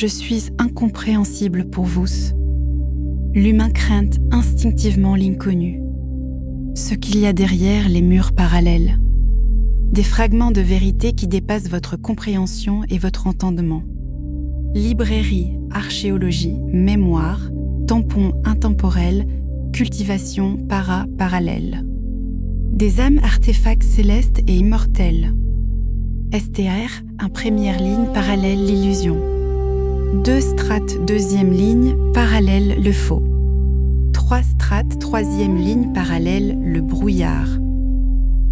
Je suis incompréhensible pour vous. L'humain craint instinctivement l'inconnu. Ce qu'il y a derrière les murs parallèles. Des fragments de vérité qui dépassent votre compréhension et votre entendement. Librairie, archéologie, mémoire, tampon intemporel, cultivation para-parallèle. Des âmes artefacts célestes et immortels. STR, un première ligne parallèle l'illusion. 2 strates deuxième ligne parallèle le faux. 3 strates troisième ligne parallèle le brouillard.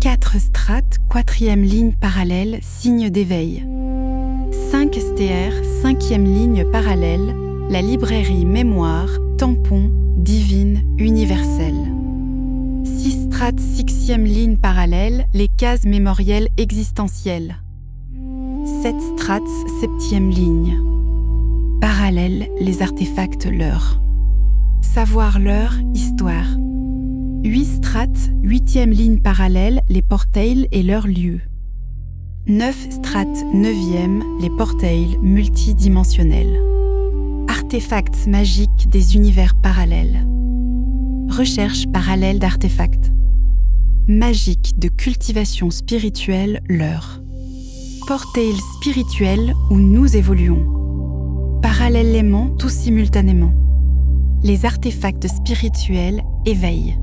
4 strates quatrième ligne parallèle signe d'éveil. 5 STR cinquième ligne parallèle la librairie mémoire tampon divine universelle. 6 strates sixième ligne parallèle les cases mémorielles existentielles. 7 strates septième ligne parallèle les artefacts leur. Savoir leur histoire. 8 strates huitième ligne parallèle les portails et leurs lieux. 9 strates neuvième les portails multidimensionnels. Artefacts magiques des univers parallèles. Recherche parallèle d'artefacts. Magique de cultivation spirituelle leur. Portail spirituel où nous évoluons. Parallèlement, tous simultanément. Les artefacts spirituels éveillent.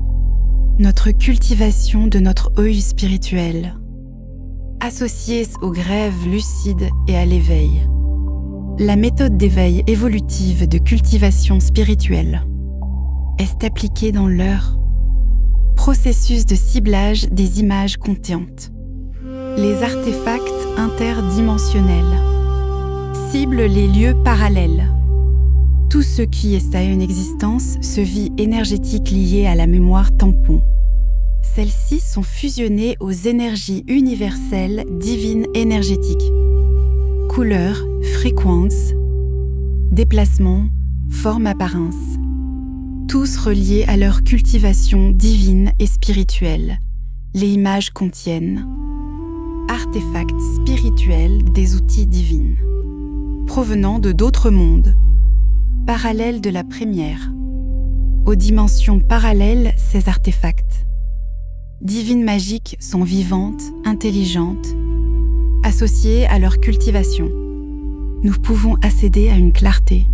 Notre cultivation de notre œil spirituel. Associés aux grèves lucides et à l'éveil. La méthode d'éveil évolutive de cultivation spirituelle est appliquée dans leur processus de ciblage des images conscientes. Les artefacts interdimensionnels ciblent les lieux parallèles. Tout ce qui est à une existence se vit énergétique liée à la mémoire tampon. Celles-ci sont fusionnées aux énergies universelles divines énergétiques. Couleur, fréquence, déplacement, forme, apparence. Tous reliés à leur cultivation divine et spirituelle. Les images contiennent artefacts spirituels des outils divins, provenant de d'autres mondes, parallèles de la première, aux dimensions parallèles ces artefacts. Divines magiques sont vivantes, intelligentes, associées à leur cultivation. Nous pouvons accéder à une clarté,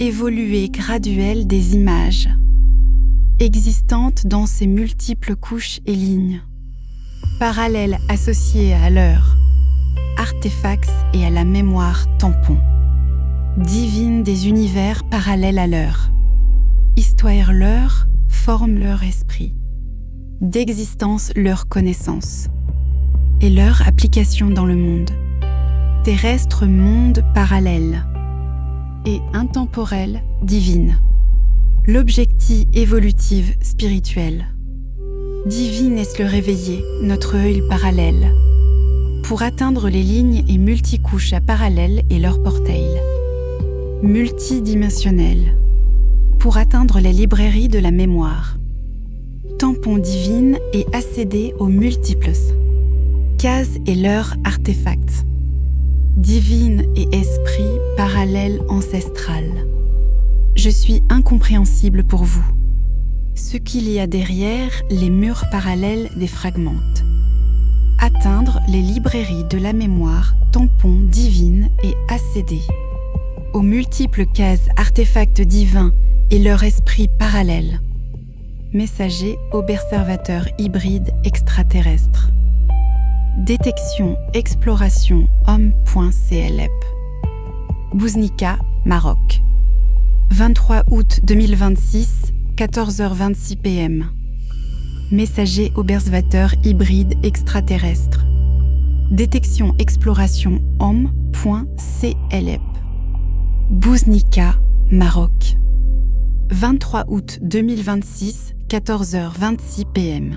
évoluée graduelle des images, existantes dans ces multiples couches et lignes, parallèles associées à leur artefacts et à la mémoire tampon, divine des univers parallèles à leur, histoire leur, forme leur esprit, d'existence leur connaissance, et leur application dans le monde, terrestre monde parallèle, et intemporel divine, l'objectif évolutif spirituel. Divine est-ce le réveiller, notre œil parallèle, pour atteindre les lignes et multicouches à parallèle et leurs portails. Multidimensionnel, pour atteindre les librairies de la mémoire. Tampon divine et accéder aux multiples cases et leurs artefacts. Divine et esprit parallèle ancestral. Je suis incompréhensible pour vous. Ce qu'il y a derrière les murs parallèles des fragments. Atteindre les librairies de la mémoire, tampon divine et accéder aux multiples cases artefacts divins et leur esprit parallèle. Messager observateur hybride extraterrestre. Détection exploration homme.clep. Bouznika, Maroc. 23 août 2026, 14h26 p.m. Messager observateur hybride extraterrestre. Détection exploration homme.clep. Bouznika, Maroc. 23 août 2026, 14h26 p.m.